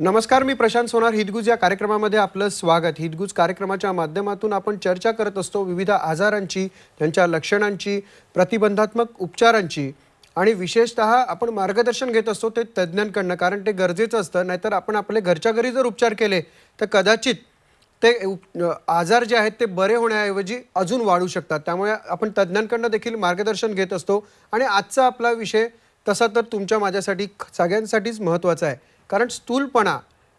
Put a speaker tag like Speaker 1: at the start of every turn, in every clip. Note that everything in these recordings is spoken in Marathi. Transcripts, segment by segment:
Speaker 1: नमस्कार, मी प्रशांत सोनार. हितगुज या कार्यक्रमामध्ये आपलं स्वागत. हितगुज कार्यक्रमाच्या माध्यमातून आपण चर्चा करत असतो विविध आजारांची, त्यांच्या लक्षणांची, प्रतिबंधात्मक उपचारांची आणि विशेषतः आपण मार्गदर्शन घेत असतो ते तज्ज्ञांकडनं, कारण ते गरजेचं असतं. नाहीतर आपण आपले घरच्या घरी जर उपचार केले तर कदाचित ते आजार जे आहेत ते बरे होण्याऐवजी अजून वाढू शकतात. त्यामुळे आपण तज्ज्ञांकडनं देखील मार्गदर्शन घेत असतो. आणि आजचा आपला विषय तसा तर तुमच्या माझ्यासाठी सगळ्यांसाठीच महत्त्वाचा आहे, कारण स्थूलपणा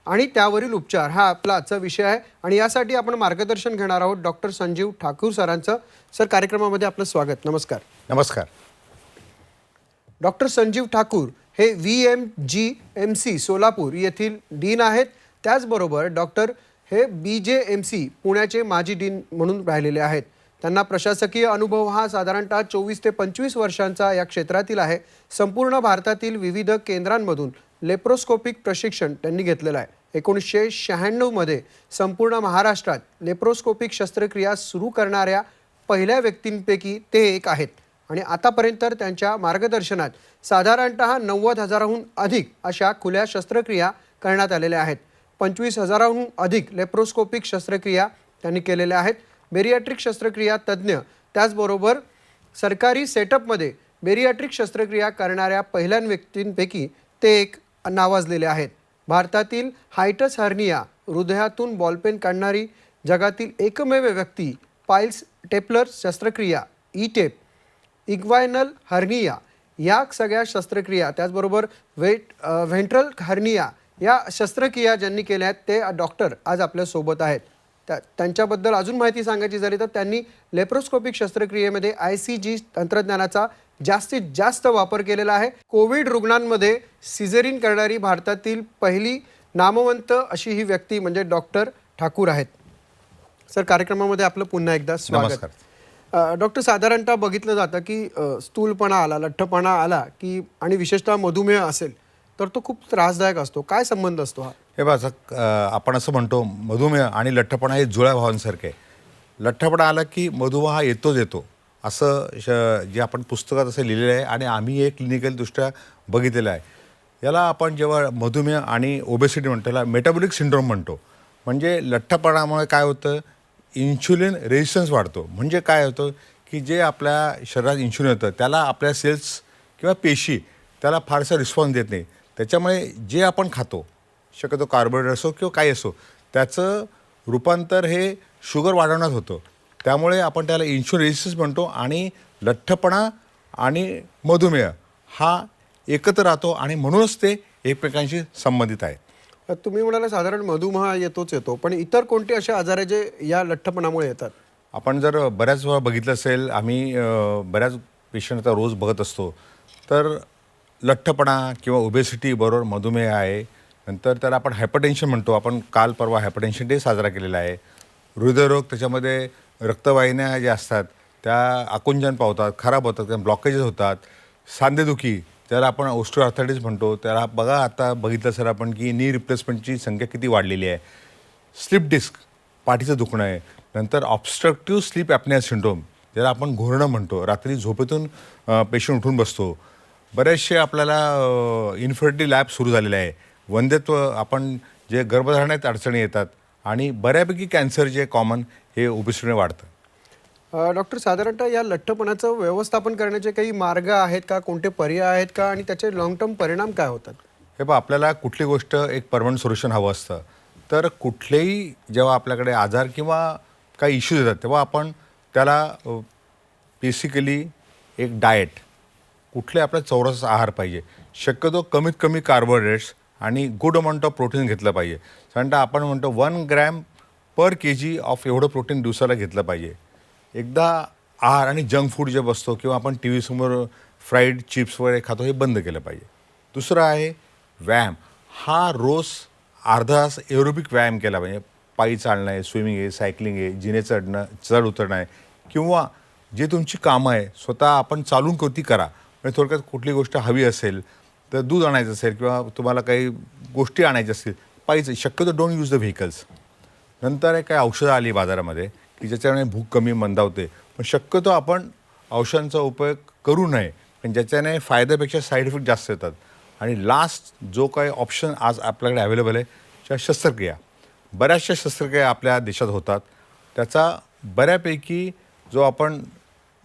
Speaker 1: आणि त्यावरील उपचार हा आपला आजचा विषय आहे. आणि यासाठी आपण मार्गदर्शन घेणार आहोत डॉक्टर संजीव ठाकूर सरांचं. सर, कार्यक्रमामध्ये आपलं स्वागत. नमस्कार.
Speaker 2: नमस्कार.
Speaker 1: डॉक्टर संजीव ठाकूर हे VMGMC सोलापूर येथील डीन आहेत. त्याचबरोबर डॉक्टर हे BJMC पुण्याचे माजी डीन म्हणून राहिलेले आहेत. त्यांना प्रशासकीय अनुभव हा साधारणतः 24 ते 25 वर्षांचा या क्षेत्रातील आहे. संपूर्ण भारतातील विविध केंद्रांमधून लेप्रोस्कोपिक प्रशिक्षण त्यांनी घेतलेलं आहे. 1996 मध्ये संपूर्ण महाराष्ट्रात लेप्रोस्कोपिक शस्त्रक्रिया सुरू करणाऱ्या पहिल्या व्यक्तींपैकी ते एक आहेत. आणि आतापर्यंत त्यांच्या मार्गदर्शनात साधारणतः 90,000हून अधिक अशा खुल्या शस्त्रक्रिया करण्यात आलेल्या आहेत. 25,000हून अधिक लेप्रोस्कोपिक शस्त्रक्रिया त्यांनी केलेल्या आहेत. बेरियाट्रिक शस्त्रक्रिया तज्ज्ञ, त्याचबरोबर सरकारी सेटअपमध्ये बेरियाट्रिक शस्त्रक्रिया करणाऱ्या पहिल्या व्यक्तींपैकी ते एक नावाजलेले आहेत. भारतातील हायटस हर्निया, हृदयातून बॉलपेन काढणारी जगातील एकमेव व्यक्ती, पाइल्स टेपलर शस्त्रक्रिया, टेप, इग्वायनल हर्निया या सगळ्या शस्त्रक्रिया, त्याचबरोबर व्हेंट्रल हर्निया या शस्त्रक्रिया ज्यांनी केल्या आहेत ते डॉक्टर आज आपल्यासोबत आहेत. त्यांच्याबद्दल अजून माहिती सांगायची झाली तर त्यांनी लेप्रोस्कोपिक शस्त्रक्रियेमध्ये ICG तंत्रज्ञानाचा जास्तीत जास्त वापर केलेला आहे. कोविड रुग्णांमध्ये सिझेरिन करणारी भारतातील पहिली नामवंत अशी ही व्यक्ती म्हणजे डॉक्टर ठाकूर आहेत. सर, कार्यक्रमामध्ये आपलं पुन्हा एकदा स्वागत. डॉक्टर, साधारणतः बघितलं जातं की स्थूलपणा आला, लठ्ठपणा आला की आणि विशेषतः मधुमेह असेल तर तो खूप त्रासदायक असतो. काय संबंध असतो हा?
Speaker 2: हे बघा, आपण असं म्हणतो मधुमेह आणि लठ्ठपणा हे जुळ्या भावांसारखे. लठ्ठपणा आला की मधुमेह हा येतो असं जे आपण पुस्तकात असं लिहिलेलं आहे आणि आम्ही हे क्लिनिकलदृष्ट्या बघितलेलं आहे. याला आपण जेव्हा मधुमेह आणि ओबेसिटी म्हणतो त्याला मेटाबॉलिक सिंड्रोम म्हणतो. म्हणजे लठ्ठपणामुळे काय होतं, इन्शुलिन रेजिस्टन्स वाढतो. म्हणजे काय होतं की जे आपल्या शरीरात इन्शुलिन होतं त्याला आपल्या सेल्स किंवा पेशी त्याला फारसा रिस्पॉन्स देत नाही. त्याच्यामुळे जे आपण खातो, शक्यतो कार्बोहायड्रेट असो किंवा काही असो, त्याचं रूपांतर हे शुगर वाढवण्यात होतं. त्यामुळे आपण त्याला इन्शुलिन रेजिस्टन्स म्हणतो. आणि लठ्ठपणा आणि मधुमेह हा एकत्र राहतो आणि म्हणूनच ते एकमेकांशी संबंधित आहेत.
Speaker 1: तुम्ही म्हणाला साधारण मधुमेह येतो, पण इतर कोणते असे आजार आहे जे या लठ्ठपणामुळे येतात?
Speaker 2: आपण जर बऱ्याच वेळा बघितलं असेल, आम्ही बऱ्याच पेशंटचा रोज बघत असतो, तर लठ्ठपणा किंवा ओबेसिटी बरोबर मधुमेह आहे. नंतर त्याला आपण हायपरटेन्शन म्हणतो. आपण काल परवा हायपरटेन्शन डे साजरा केलेला आहे. हृदयरोग, त्याच्यामध्ये रक्तवाहिन्या ज्या असतात त्या आकुंचन पावतात, खराब होतात, त्या ब्लॉकेजेस होतात. सांधेदुखी, त्याला आपण ऑस्टिओआर्थरायटिस म्हणतो. त्याला बघा, आता बघितलं सर आपण की नी रिप्लेसमेंटची संख्या किती वाढलेली आहे. स्लिप डिस्क, पाठीचं दुखणं आहे. नंतर ऑब्स्ट्रक्टिव्ह स्लीप ॲपनिया सिंड्रोम, ज्याला आपण घोरणं म्हणतो. रात्री झोपेतून पेशंट उठून बसतो. बरेचसे आपल्याला इन्फर्टिलिटी लॅब सुरू झालेले आहे. वंध्यत्व, आपण जे गर्भधारणात अडचणी येतात आणि बऱ्यापैकी कॅन्सर जे कॉमन हे ओबेसिटीने वाढतं.
Speaker 1: डॉक्टर, साधारणतः या लठ्ठपणाचं व्यवस्थापन करण्याचे काही मार्ग आहेत का, कोणते पर्याय आहेत का, आणि त्याचे लॉंग टर्म परिणाम काय होतात?
Speaker 2: हे बघा, आपल्याला कुठली गोष्ट एक परमनंट सोल्युशन हवं असतं. तर कुठलेही जेव्हा आपल्याकडे आजार किंवा काही इश्यूज येतात तेव्हा आपण त्याला बेसिकली एक डाएट, कुठले आपला चौरस आहार पाहिजे. शक्यतो कमीत कमी कार्बोहायड्रेट्स आणि गुड अमाऊंट ऑफ प्रोटीन घेतलं पाहिजे. साधारणतः आपण म्हणतो 1 ग्रॅम पर kg ऑफ एवढं प्रोटीन दिवसाला घेतलं पाहिजे. एकदा आहार आणि जंक फूड जे बसतो किंवा आपण TV समोर फ्राईड चिप्स वगैरे खातो हे बंद केलं पाहिजे. दुसरं आहे व्यायाम. हा रोज अर्धा तास एरोबिक व्यायाम केला पाहिजे. पायी चालणं आहे, स्विमिंग आहे, सायकलिंग आहे, जिने चढ उतरणं आहे, किंवा जे तुमची कामं आहे स्वतः आपण चालून कोणती करा. म्हणजे थोडक्यात कुठली गोष्ट हवी असेल तर दूध आणायचं असेल किंवा तुम्हाला काही गोष्टी आणायच्या असतील पाहिजे, शक्यतो डोंट यूज द व्हेकल्स. नंतर काही औषधं आली बाजारामध्ये की ज्याच्याने भूक कमी मंदावते, पण शक्यतो आपण औषधांचा उपयोग करू नये, पण ज्याच्याने फायद्यापेक्षा साईड इफेक्ट जास्त येतात. आणि लास्ट जो काही ऑप्शन आज आपल्याकडे अवेलेबल आहे त्या शस्त्रक्रिया. बऱ्याचशा शस्त्रक्रिया आपल्या देशात होतात. त्याचा बऱ्यापैकी जो आपण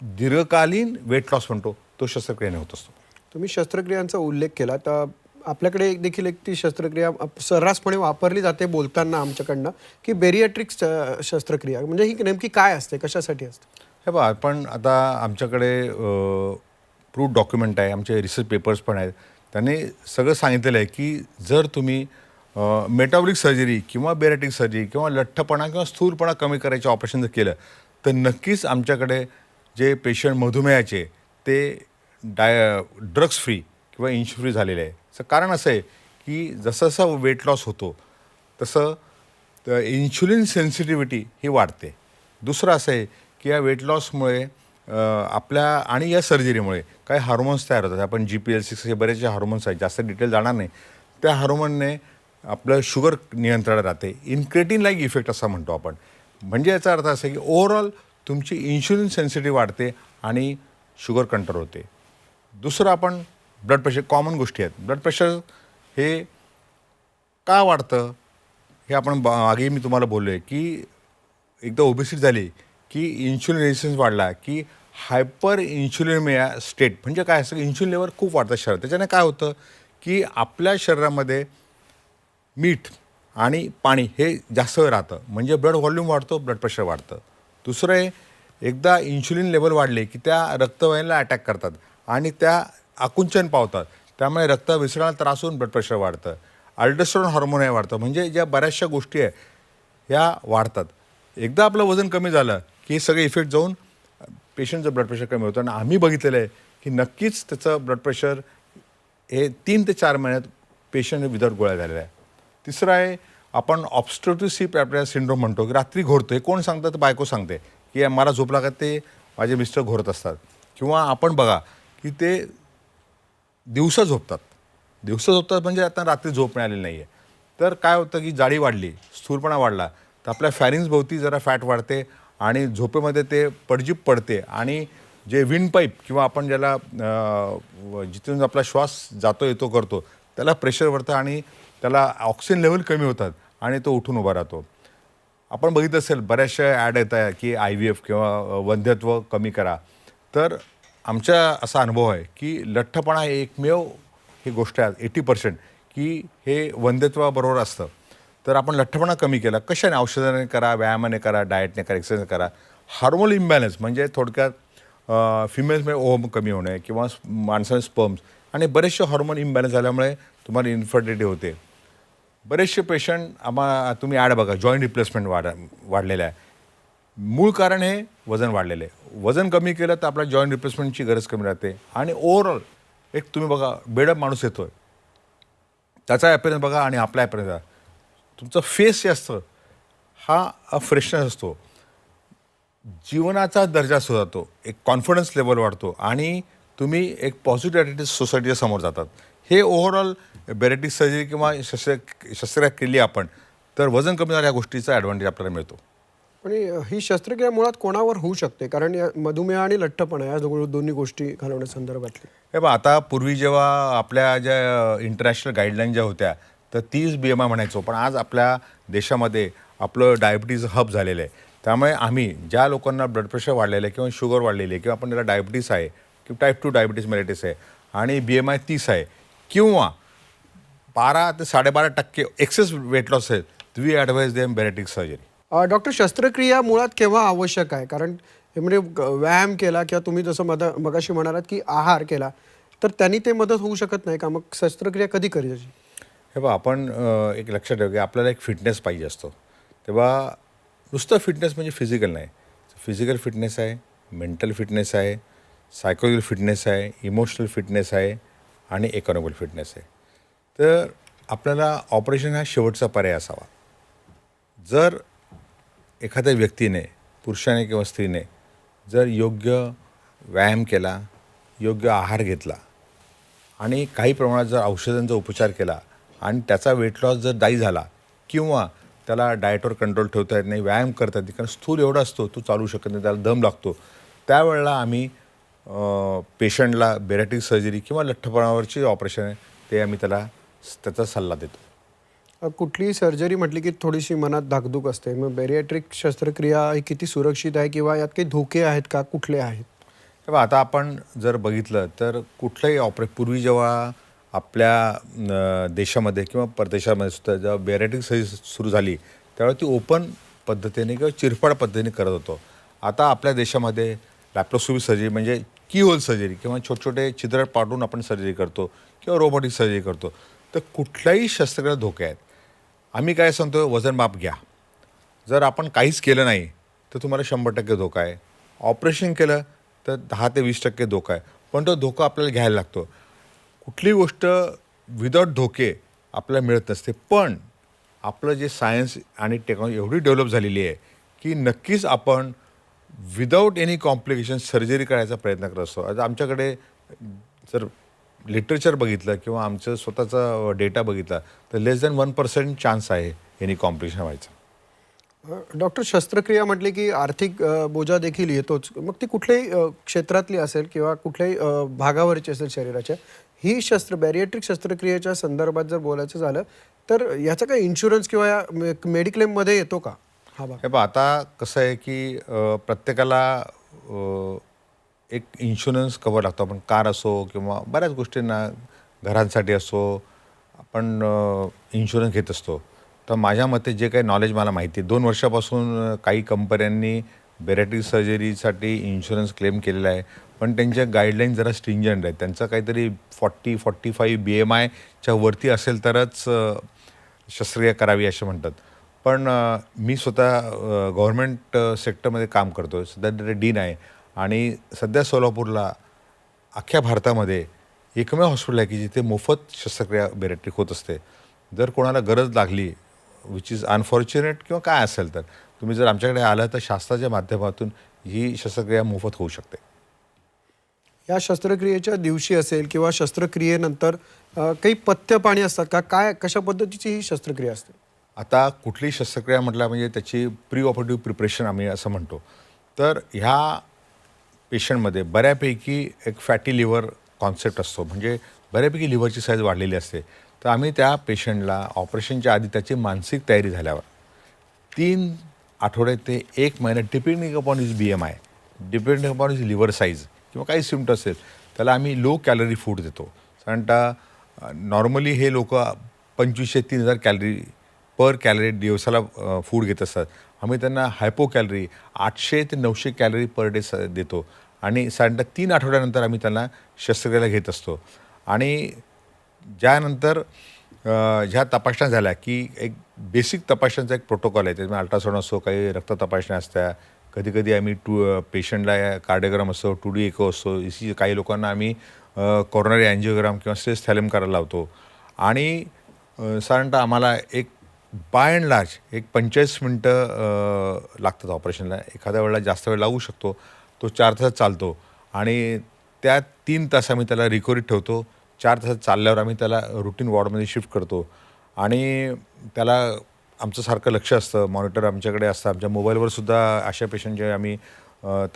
Speaker 2: दीर्घकालीन वेट लॉस म्हणतो तो शस्त्रक्रियेने होत असतो.
Speaker 1: तुम्ही शस्त्रक्रियांचा उल्लेख केला तर आपल्याकडे देखील एक ती शस्त्रक्रिया सर्रासपणे वापरली जाते बोलताना आमच्याकडनं की बेरियाट्रिक शस्त्रक्रिया म्हणजे ही नेमकी काय असते, कशासाठी असते?
Speaker 2: हे बघा, आपण आता आमच्याकडे प्रूफ डॉक्युमेंट आहे, आमचे रिसर्च पेपर्स पण आहेत. त्यांनी सगळं सांगितलेलं आहे की जर तुम्ही मेटाबॉलिक सर्जरी किंवा बेरियाट्रिक सर्जरी किंवा लठ्ठपणा किंवा स्थूलपणा कमी करायचे ऑपरेशन जर केलं तर नक्कीच आमच्याकडे जे पेशंट मधुमेहाचे ते ड्रग्स फ्री किंवा इन्शुर फ्री झालेले आहे. याचं कारण असं आहे की जसं जसं वेट लॉस होतो तसं इन्शुलिन सेन्सिटिव्हिटी ही वाढते. दुसरं असं आहे की या वेट लॉसमुळे आपल्या आणि या सर्जरीमुळे काही हार्मोन्स तयार होतात. आपण GPL6 हे बरेचसे हार्मोन्स आहेत, जास्त डिटेल जाणार नाही. त्या हार्मोनने आपलं शुगर नियंत्रणात राहते. इन्क्रेटिन लाईक इफेक्ट असा म्हणतो आपण. म्हणजे याचा अर्थ असा आहे की ओव्हरऑल तुमची इन्शुलिन सेन्सिटिव्ह वाढते आणि शुगर कंट्रोल होते. दुसरं आपण ब्लड प्रेशर, कॉमन गोष्टी आहेत. ब्लड प्रेशर हे का वाढतं हे आपण आधी मी तुम्हाला बोललो आहे की एकदा ओबेसिटी झाली की इन्शुलिन रेजिस्टन्स वाढला की हायपर इन्शुलिनमिया स्टेट म्हणजे काय असतं, इन्शुलिन लेवल खूप वाढतं शरीरात. त्याच्याने काय होतं की आपल्या शरीरामध्ये मीठ आणि पाणी हे जास्त वेळ राहतं, म्हणजे ब्लड व्हॉल्यूम वाढतो, ब्लड प्रेशर वाढतं. दुसरं आहे, एकदा इन्शुलिन लेवल वाढले की त्या रक्तवाहिनीला अटॅक करतात आणि त्या आकुंचन पावतात. त्यामुळे रक्त विसरणाला त्रास होऊन ब्लड प्रेशर वाढतं. अल्डोस्टेरॉन हार्मोन हे वाढतं. म्हणजे ज्या बऱ्याचशा गोष्टी आहे ह्या वाढतात. एकदा आपलं वजन कमी झालं की हे सगळे इफेक्ट जाऊन पेशंटचं ब्लड प्रेशर कमी होतं. आणि आम्ही बघितलेलं आहे की नक्कीच त्याचं ब्लड प्रेशर हे 3 ते 4 महिन्यात पेशंट विदाउट गोळ्या झालेला आहे. तिसरं आहे, आपण ऑब्स्ट्रक्टिव्ह स्लीप ॲपनिया सिंड्रोम म्हणतो की रात्री घोरतो. हे कोण सांगतं तर बायको सांगते की मला झोप लागत, ते माझे मिस्टर घोरत असतात. किंवा आपण बघा की ते दिवसा झोपतात म्हणजे आता रात्री झोप मिळालेली नाही आहे. तर काय होतं की जाडी वाढली, स्थूलपणा वाढला तर आपल्या फॅरिंग्सभोवती जरा फॅट वाढते आणि झोपेमध्ये ते पडजीप पडते आणि जे विंड पाईप किंवा आपण ज्याला जिथून आपला श्वास जातो येतो करतो त्याला प्रेशर वाढतं आणि त्याला ऑक्सिजन लेवल कमी होतात आणि तो उठून उभा राहतो. आपण बघितलं असेल बऱ्याचशा ॲड येत आहे की IVF किंवा वंध्यत्व कमी करा. तर आमचा असा अनुभव आहे की लठ्ठपणा हे एकमेव ही गोष्ट आहे 80% की हे वंध्यत्वाबरोबर असतं. तर आपण लठ्ठपणा कमी केला कशाने? औषधाने करा, व्यायामाने करा, डाएटने करा, एक्सरसाइज करा. हार्मोन इम्बॅलन्स म्हणजे थोडक्यात फिमेल्समध्ये ओव्हम कमी होणे किंवा माणसाने स्पर्म्स आणि बरेचसे हार्मोन इम्बॅलन्स झाल्यामुळे तुम्हाला इन्फर्टिलिटी होते. बरेचसे पेशंट तुम्ही ॲड बघा, जॉईंट रिप्लेसमेंट वाढलेलं आहे. मूळ कारण हे वजन वाढलेलं आहे. वजन कमी केलं तर आपल्या जॉईंट रिप्लेसमेंटची गरज कमी राहते आणि ओव्हरऑल एक तुम्ही बघा बेडअप माणूस येतो आहे, त्याचा ॲपियरन्स बघा आणि आपला ॲपियरन्स बघा. तुमचं फेस जे असतं हा फ्रेशनेस असतो, जीवनाचा दर्जा सुधारतो, एक कॉन्फिडन्स लेवल वाढतो आणि तुम्ही एक पॉझिटिव्ह ॲटिट्यूड सोसायटीच्या समोर जातात. हे ओव्हरऑल बेरियाट्रिक सर्जरी किंवा शस्त्रक्रिया केली आपण तर वजन कमी झाल्या गोष्टीचा ॲडव्हान्टेज आपल्याला मिळतो.
Speaker 1: आणि ही शस्त्रक्रिया मुळात कोणावर होऊ शकते? कारण या मधुमेह आणि लठ्ठपणा या दोन्ही गोष्टी घालवण्यासंदर्भातली.
Speaker 2: हे बघा, आता पूर्वी जेव्हा आपल्या ज्या इंटरनॅशनल गाईडलाईन ज्या होत्या तर 30 BMI म्हणायचो, पण आज आपल्या देशामध्ये आपलं डायबिटीज हब झालेलं आहे. त्यामुळे आम्ही ज्या लोकांना ब्लड प्रेशर वाढलेलं आहे किंवा शुगर वाढलेली आहे किंवा आपण त्याला डायबिटीस आहे किंवा टाईप 2 डायबिटीस मेलिटिस आहे आणि BMI 30 आहे किंवा 12 ते 12.5% एक्सेस वेट लॉस आहे, we advise them bariatric surgery.
Speaker 1: Doctor, शस्त्रक्रिया मुळात केव्हा आवश्यक आहे? कारण हे म्हणजे व्यायाम केला किंवा तुम्ही जसं मगाशी म्हणालात की आहार केला तर त्यांनी ते मदत होऊ शकत नाही का? मग शस्त्रक्रिया कधी करायची?
Speaker 2: हे बघा, आपण एक लक्षात ठेवू की आपल्याला एक फिटनेस पाहिजे असतो. तेव्हा नुसतं फिटनेस म्हणजे फिजिकल नाही, फिजिकल फिटनेस आहे, मेंटल फिटनेस आहे, सायकोलॉजिकल फिटनेस आहे, इमोशनल फिटनेस आहे आणि इकॉनॉमिकल फिटनेस आहे. तर आपल्याला ऑपरेशन हा शेवटचा पर्याय असावा. जर एखाद्या व्यक्तीने, पुरुषाने किंवा स्त्रीने जर योग्य व्यायाम केला, योग्य आहार घेतला आणि काही प्रमाणात जर औषधांचा उपचार केला आणि त्याचा वेट लॉस जर दायी झाला किंवा त्याला डाएटवर कंट्रोल ठेवता येत नाही, व्यायाम करता येत नाही, कारण स्थूल एवढा असतो तो चालू शकत नाही, त्याला दम लागतो, त्यावेळेला आम्ही पेशंटला बेरियाट्रिक सर्जरी किंवा लठ्ठपणावरची ऑपरेशन आहे ते आम्ही त्याचा सल्ला देतो.
Speaker 1: कुठलीही सर्जरी म्हटली की थोडीशी मनात धाकधूक असते. मग बॅरिएट्रिक शस्त्रक्रिया ही किती सुरक्षित आहे किंवा यात काही धोके आहेत का? कुठले आहेत?
Speaker 2: तेव्हा आता आपण जर बघितलं तर कुठलंही पूर्वी जेव्हा आपल्या देशामध्ये किंवा परदेशामध्ये सुद्धा जेव्हा बॅरिएट्रिक सर्जरी सुरू झाली त्यावेळी ती ओपन पद्धतीने किंवा चिरफाड पद्धतीने करत होतो. आता आपल्या देशामध्ये लॅप्रोस्कोपी सर्जरी म्हणजे की होल सर्जरी किंवा छोटे छोटे छिद्र पाडून आपण सर्जरी करतो किंवा रोबोटिक सर्जरी करतो. तर कुठल्याही शस्त्रक्रियेला धोके आहेत. आम्ही काय सांगतो, वजन माप घ्या. जर आपण काहीच केलं नाही तर तुम्हाला 100% धोका आहे. ऑपरेशन केलं तर 10 ते 20% धोका आहे. पण तो धोका आपल्याला घ्यायला लागतो. कुठली गोष्ट विदाऊट धोके आपल्याला मिळत नसते. पण आपलं जे सायन्स आणि टेक्नॉलॉजी एवढी डेव्हलप झालेली आहे की नक्कीच आपण विदाऊट एनी कॉम्प्लिकेशन सर्जरी करायचा प्रयत्न करत असतो. आता आमच्याकडे जर लिटरेचर बघितलं किंवा आमचं स्वतःचा डेटा बघितला तर लेस दॅन 1% चान्स आहे एनी कॉम्प्लिकेशन व्हायचा.
Speaker 1: डॉक्टर, शस्त्रक्रिया म्हटली की आर्थिक बोजा देखील येतोच. मग ती कुठल्याही क्षेत्रातली असेल किंवा कुठल्याही भागावरची असेल शरीराच्या, ही बॅरिएट्रिक शस्त्रक्रियेच्या संदर्भात जर बोलायचं झालं तर याचा काही इन्शुरन्स किंवा या मेडिक्लेममध्ये येतो का हा भाग?
Speaker 2: हे पहा, आता कसं आहे की प्रत्येकाला एक इन्शुरन्स कवर लागतो. आपण कार असो किंवा बऱ्याच गोष्टींना घरांसाठी असो आपण इन्शुरन्स घेत असतो. तर माझ्या मते जे काही नॉलेज मला माहिती आहे, 2 वर्षापासून काही कंपन्यांनी बॅरिएट्रिक सर्जरीसाठी इन्शुरन्स क्लेम केलेला आहे. पण त्यांच्या गाईडलाईन जरा स्ट्रिंजंट आहेत. त्यांचं काहीतरी 40-45 BMIच्या वरती असेल तरच शस्त्रक्रिया करावी असं म्हणतात. पण मी स्वतः गव्हर्नमेंट सेक्टरमध्ये काम करतो. सध्या तिथे डीन आहे आणि सध्या सोलापूरला अख्ख्या भारतामध्ये एकमेव हॉस्पिटल आहे की जिथे मोफत शस्त्रक्रिया बॅरिएट्रिक होत असते. जर कोणाला गरज लागली विच इज अनफॉर्च्युनेट किंवा काय असेल तर तुम्ही जर आमच्याकडे आलं तर शासनाच्या माध्यमातून ही शस्त्रक्रिया मोफत होऊ शकते.
Speaker 1: या शस्त्रक्रियेच्या दिवशी असेल किंवा शस्त्रक्रियेनंतर काही पथ्य पाणी असतात का? काय कशा पद्धतीची ही शस्त्रक्रिया असते?
Speaker 2: आता कुठली शस्त्रक्रिया म्हटलं म्हणजे त्याची प्री ऑपरेटिव्ह प्रिपरेशन आम्ही असं म्हणतो. तर ह्या पेशंटमध्ये बऱ्यापैकी एक फॅटी लिव्हर कॉन्सेप्ट असतो. म्हणजे बऱ्यापैकी लिव्हरची साईज वाढलेली असते. तर आम्ही त्या पेशंटला ऑपरेशनच्या आधी त्याची मानसिक तयारी झाल्यावर 3 आठवडे ते 1 महिना depending upon his BMI, depending upon his liver size किंवा काही सिम्प्टम असेल त्याला आम्ही लो कॅलरी फूड देतो. साधारणतः नॉर्मली हे लोक 2500 ते 3000 कॅलरी पर कॅलरी दिवसाला फूड घेत असतात. आम्ही त्यांना हायपो कॅलरी 800 ते 900 कॅलरी पर डे देतो आणि साधारणतः 3 आठवड्यानंतर आम्ही त्यांना शस्त्रक्रिया घेत असतो. आणि ज्यानंतर ह्या तपासण्या झाल्या की एक बेसिक तपासण्यांचा एक प्रोटोकॉल आहे. त्याच्यामध्ये अल्ट्रासाऊंड असतो, काही रक्त तपासण्या असत्या, कधी कधी आम्ही पेशंटला कार्डिओग्राम असतो, 2D इको असतो, काही लोकांना आम्ही कॉरोनरी अँजिओग्राम किंवा स्ट्रेस थॅलेम करायला लावतो. आणि साधारणतः आम्हाला एक बाय अँड लार्ज एक 45 मिनटं लागतात ऑपरेशनला. एखाद्या वेळेला जास्त वेळ लागू शकतो. तो 4 तासात चालतो आणि त्या 3 तास आम्ही त्याला रिकव्हरीत ठेवतो. 4 तासात चालल्यावर आम्ही त्याला रुटीन वॉर्डमध्ये शिफ्ट करतो आणि त्याला आमचं सारखं लक्ष असतं, मॉनिटर आमच्याकडे असतं. आमच्या मोबाईलवर सुद्धा अशा पेशंटचे आम्ही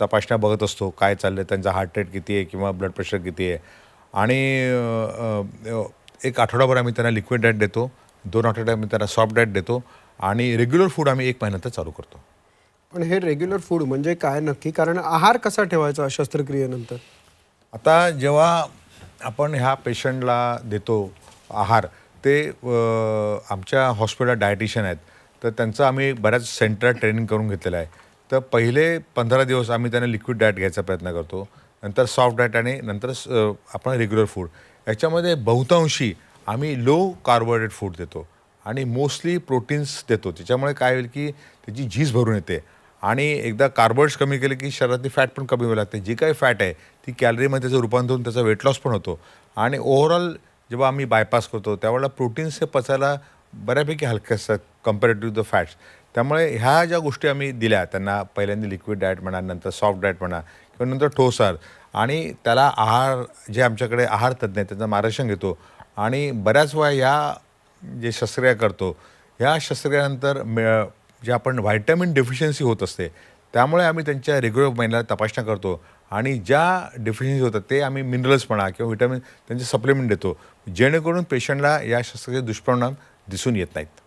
Speaker 2: तपासण्या बघत असतो, काय चाललं आहे, त्यांचा हार्ट रेट किती आहे किंवा ब्लड प्रेशर किती आहे. आणि एक आठवडाभर आम्ही त्यांना लिक्विड डाएट देतो, 2 आठवडे आम्ही त्यांना सॉफ्ट डाएट देतो आणि रेग्युलर फूड आम्ही 1 महिन्यानंतर चालू करतो.
Speaker 1: पण हे रेग्युलर फूड म्हणजे काय नक्की? कारण आहार कसा ठेवायचा शस्त्रक्रियेनंतर?
Speaker 2: आता जेव्हा आपण ह्या पेशंटला देतो आहार, ते आमच्या हॉस्पिटल डायटिशियन आहेत. तर त्यांचं आम्ही बऱ्याच सेंटर ट्रेनिंग करून घेतलेलं आहे. तर पहिले 15 दिवस आम्ही त्यांना लिक्विड डाएट घ्यायचा प्रयत्न करतो, नंतर सॉफ्ट डाएट आणि नंतर आपण रेग्युलर फूड. याच्यामध्ये बहुतांशी आम्ही लो कार्बोहायड्रेट फूड देतो आणि मोस्टली प्रोटीन्स देतो. त्याच्यामुळे काय होईल की त्याची झीज भरून येते आणि एकदा कार्बोहायड्रेट्स कमी केले की शरीरातली फॅट पण कमी होऊ लागते. जी काही फॅट आहे ती कॅलरीमध्ये त्याचं रूपांतर होऊन त्याचा वेट लॉस पण होतो. आणि ओव्हरऑल जेव्हा आम्ही बायपास करतो त्यावेळेला प्रोटीन्स हे पचायला बऱ्यापैकी हलके असतात कम्पॅरेटिव्ह द फॅट्स. त्यामुळे ह्या ज्या गोष्टी आम्ही दिल्या त्यांना, पहिल्यांदा लिक्विड डाएट म्हणा, नंतर सॉफ्ट डाएट म्हणा किंवा नंतर ठोस आहार, आणि त्याला आहार जे आमच्याकडे आहार तज्ज्ञ आहेत त्यांचं मार्गदर्शन घेतो. आणि बऱ्याच वेळा ह्या जे शस्त्रक्रिया करतो ह्या शस्त्रक्रियानंतर जे आपण व्हायटॅमिन डेफिशियन्सी होत असते त्यामुळे आम्ही त्यांच्या रेग्युलर महिन्याला तपासण्या करतो आणि ज्या डेफिशियन्सी होतात ते आम्ही मिनरल्स म्हणा किंवा व्हिटॅमिन त्यांचे सप्लिमेंट देतो, जेणेकरून पेशंटला या शस्त्रक्रियेचे दुष्परिणाम दिसून येत नाहीत.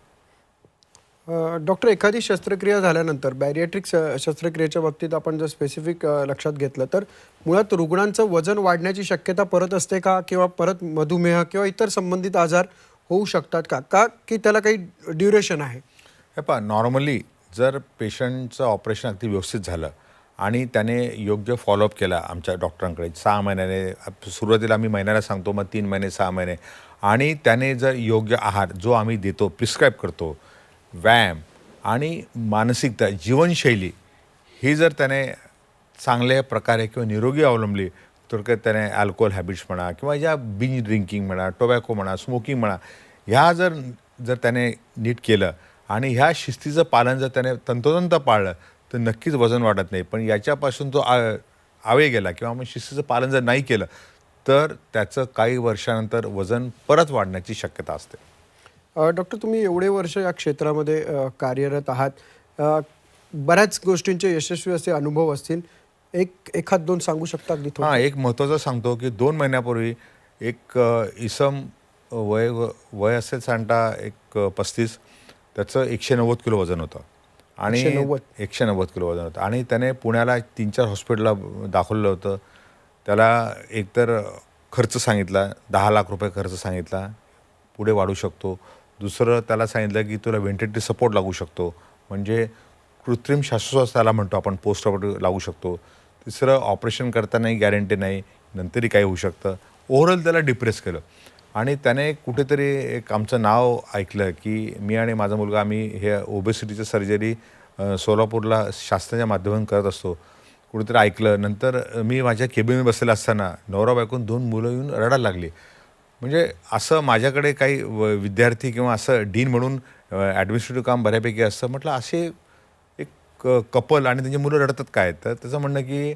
Speaker 1: डॉक्टर, एखादी शस्त्रक्रिया झाल्यानंतर बॅरिएट्रिक शस्त्रक्रियेच्या बाबतीत आपण जर स्पेसिफिक लक्षात घेतलं तर मुळात रुग्णांचं वजन वाढण्याची शक्यता परत असते का, किंवा परत मधुमेह किंवा इतर संबंधित आजार होऊ शकतात का की त्याला काही ड्युरेशन आहे?
Speaker 2: हे पहा, नॉर्मली जर पेशंटचं ऑपरेशन अगदी व्यवस्थित झालं आणि त्याने योग्य फॉलोअप केला आमच्या डॉक्टरांकडे 6 महिन्याने, सुरुवातीला आम्ही महिन्याला सांगतो, मग 3 महिने 6 महिने, आणि त्याने जर योग्य आहार जो आम्ही देतो, प्रिस्क्राईब करतो, व्यायाम आणि मानसिकता, जीवनशैली ही जर त्याने चांगल्या प्रकारे किंवा निरोगी अवलंबली, थोडक्यात त्याने अल्कोहोल हॅबिट्स म्हणा किंवा ज्या बिंज ड्रिंकिंग म्हणा, टोबॅको म्हणा, स्मोकिंग म्हणा, ह्या जर त्याने नीट केलं आणि ह्या शिस्तीचं पालन जर त्याने तंतोतंत पाळलं तर नक्कीच वजन वाढत नाही. पण याच्यापासून तो आवे गेला किंवा आपण शिस्तीचं पालन जर नाही केलं तर त्याचं काही वर्षानंतर वजन परत वाढण्याची शक्यता असते.
Speaker 1: डॉक्टर, तुम्ही एवढे वर्ष या क्षेत्रामध्ये कार्यरत आहात, बऱ्याच गोष्टींचे यशस्वी असे अनुभव असतील, एखाद दोन सांगू शकता अगदी थोडं?
Speaker 2: हां, एक महत्त्वाचं सांगतो की 2 महिन्यापूर्वी एक इसम वय असेल सांगता एक 35, त्याचं 190 किलो वजन होतं आणि 190 किलो वजन होतं आणि त्याने पुण्याला 3-4 हॉस्पिटलला दाखवलं होतं. त्याला एकतर खर्च सांगितला, 10 लाख रुपये खर्च सांगितला, पुढे वाढू शकतो. दुसरं त्याला सांगितलं की तुला व्हेंटिलेटरी सपोर्ट लागू शकतो, म्हणजे कृत्रिम श्वासोच्छ्वास त्याला म्हणतो आपण, पोस्ट ऑपरेटिव्ह लागू शकतो. तिसरं, ऑपरेशन करतानाही गॅरंटी नाही, नंतरही काही होऊ शकतं. ओव्हरऑल त्याला डिप्रेस केलं आणि त्याने कुठेतरी एक आमचं नाव ऐकलं की मी आणि माझा मुलगा आम्ही हे ओबेसिटीचं सर्जरी सोलापूरला शासनाच्या माध्यमातून करत असतो. कुठेतरी ऐकलं. नंतर मी माझ्या केबिनमध्ये बसलेला असताना नवरा बायकोन 2 मुलं येऊन रडायला लागली. म्हणजे असं माझ्याकडे काही विद्यार्थी किंवा असं डीन म्हणून ॲडमिनिस्ट्रेटिव्ह काम बऱ्यापैकी असतं. म्हटलं असे एक कपल आणि त्यांची मुलं रडतात काय? तर त्याचं म्हणणं की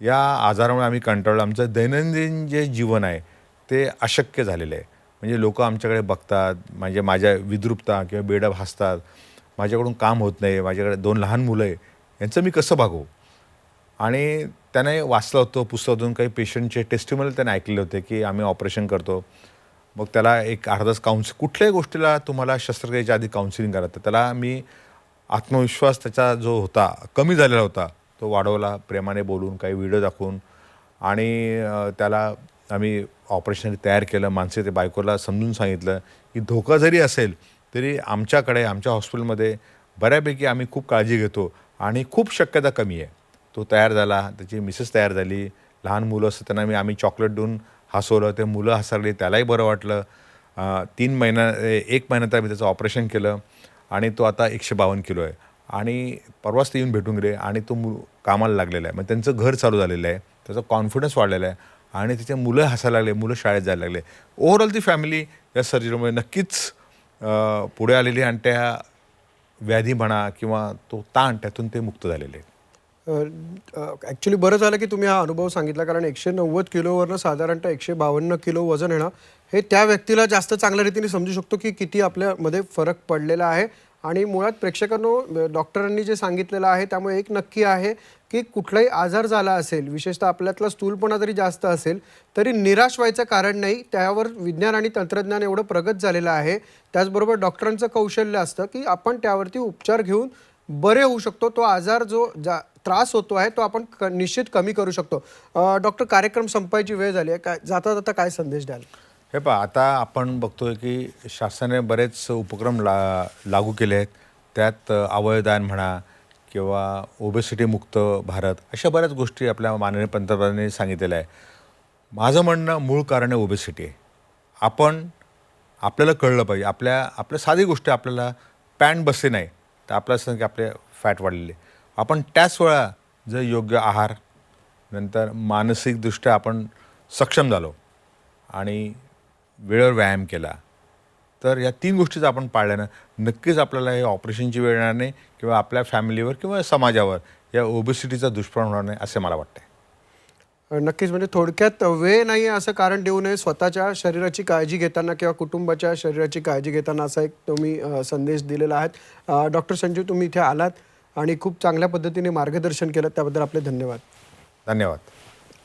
Speaker 2: या आजारामुळे आम्ही कंटाळलो, आमचं दैनंदिन जे जीवन आहे ते अशक्य झालेलं आहे. म्हणजे लोक आमच्याकडे बघतात, म्हणजे माझ्या विद्रुपता किंवा बेडब हसतात, माझ्याकडून काम होत नाही, माझ्याकडे 2 लहान मुलं आहे, यांचं मी कसं भागवू? आणि त्याने वाचलं होतं पुस्तकातून, काही पेशंटचे टेस्टिमोनियल त्याने ऐकले होते की आम्ही ऑपरेशन करतो, मग त्याला एक अर्धा तास कुठल्याही गोष्टीला तुम्हाला शस्त्रक्रियेच्या आधी काउन्सिलिंग करायचं. त्याला मी आत्मविश्वास त्याचा जो होता कमी झालेला होता तो वाढवला, प्रेमाने बोलून, काही व्हिडिओ दाखवून, आणि त्याला आम्ही ऑपरेशन तयार केलं. माणसे ते बायकोला समजून सांगितलं की धोका जरी असेल तरी आमच्याकडे, आमच्या हॉस्पिटलमध्ये बऱ्यापैकी आम्ही खूप काळजी घेतो आणि खूप शक्यता कमी आहे. तो तयार झाला, त्याची मिसेस तयार झाली, लहान मुलं असतं त्यांना आम्ही चॉकलेट देऊन हसवलं, ते मुलं हसरली, त्यालाही बरं वाटलं. 1 महिन्यात आम्ही त्याचं ऑपरेशन केलं आणि तो आता 152 किलो आहे आणि परवाच ते येऊन भेटून गेले आणि तो कामाला लागलेला आहे. मग त्यांचं घर चालू झालेलं आहे, त्याचा कॉन्फिडन्स वाढलेला आहे आणि तिचे मुलं हसायला लागले, मुलं शाळेत जायला लागले. ओव्हरऑल ती फॅमिली या सर्जरीमुळे नक्कीच पुढे आलेली आणि त्या व्याधी म्हणा किंवा तो ताण त्यातून ते मुक्त झालेले आहेत.
Speaker 1: ॲक्च्युली बरं झालं की तुम्ही हा अनुभव सांगितला, कारण 190 किलोवरनं साधारणतः 152 किलो वजन येणं हे त्या व्यक्तीला जास्त चांगल्या रीतीने समजू शकतो की किती आपल्यामध्ये फरक पडलेला आहे. आणि मुळात प्रेक्षकांनो, डॉक्टरांनी जे सांगितलेलं आहे त्यामुळे एक नक्की आहे की कुठलाही आजार झाला असेल, विशेषतः आपल्यातला स्थूलपणा जरी जास्त असेल तरी निराश व्हायचं कारण नाही. त्यावर विज्ञान आणि तंत्रज्ञान एवढं प्रगत झालेलं आहे, त्याचबरोबर डॉक्टरांचं कौशल्य असतं की आपण त्यावरती उपचार घेऊन बरे होऊ शकतो. तो आजार जो त्रास होतो आहे तो आपण निश्चित कमी करू शकतो. डॉक्टर, कार्यक्रम संपायची वेळ झाली आहे, काय जाता जाता काय संदेश द्याल?
Speaker 2: हे पहा, आता आपण बघतोय की शासनाने बरेच उपक्रम लागू केले आहेत. त्यात अवयवदान म्हणा किंवा ओबेसिटी मुक्त भारत, अशा बऱ्याच गोष्टी आपल्या माननीय पंतप्रधानांनी सांगितलेल्या आहे. माझं म्हणणं मूळ कारण आहे ओबेसिटी आहे. आपल्याला कळलं पाहिजे, आपल्या साधी गोष्टी, आपल्याला पॅन्ट बसते नाही तर आपल्याला सांग की आपले फॅट वाढलेले. आपण त्याच वेळा जर योग्य आहार, नंतर मानसिकदृष्ट्या आपण सक्षम झालो आणि वेळेवर व्यायाम केला तर या 3 गोष्टीचं आपण पाळल्यानं नक्कीच आपल्याला हे ऑपरेशनची वेळ येणार नाही किंवा आपल्या फॅमिलीवर किंवा समाजावर या ओबेसिटीचा दुष्परिणाम होणार नाही असे मला वाटते.
Speaker 1: नक्कीच, म्हणजे थोडक्यात वेळ नाही असं कारण देऊ नये, स्वतःच्या शरीराची काळजी घेताना किंवा कुटुंबाच्या शरीराची काळजी घेताना असा एक तुम्ही संदेश दिलेला आहे. डॉक्टर संजीव, तुम्ही इथे आलात, आणि खूप चांगल्या पद्धतीने मार्गदर्शन केलं, त्याबद्दल आपले धन्यवाद.
Speaker 2: धन्यवाद.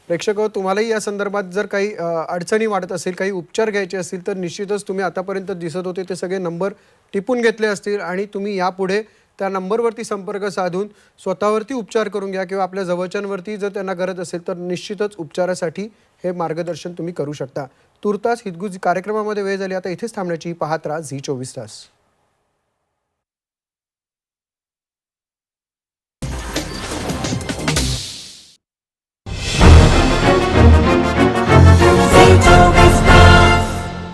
Speaker 1: प्रेक्षक हो, तुम्हालाही या संदर्भात जर काही अडचणी वाटत असेल, काही उपचार घ्यायचे असतील, तर निश्चितच तुम्ही आतापर्यंत दिसत होते ते सगळे नंबर टिपून घेतले असतील आणि तुम्ही यापुढे त्या नंबरवरती संपर्क साधून स्वतःवरती उपचार करून घ्या किंवा आपल्या जवळच्यांवरती जर त्यांना गरज असेल तर निश्चितच उपचारासाठी हे मार्गदर्शन तुम्ही करू शकता. तुर्तास हितगुज कार्यक्रमामध्ये वेळ झाली, आता इथेच थांबण्याची. पाहत राहा झी 24 तास.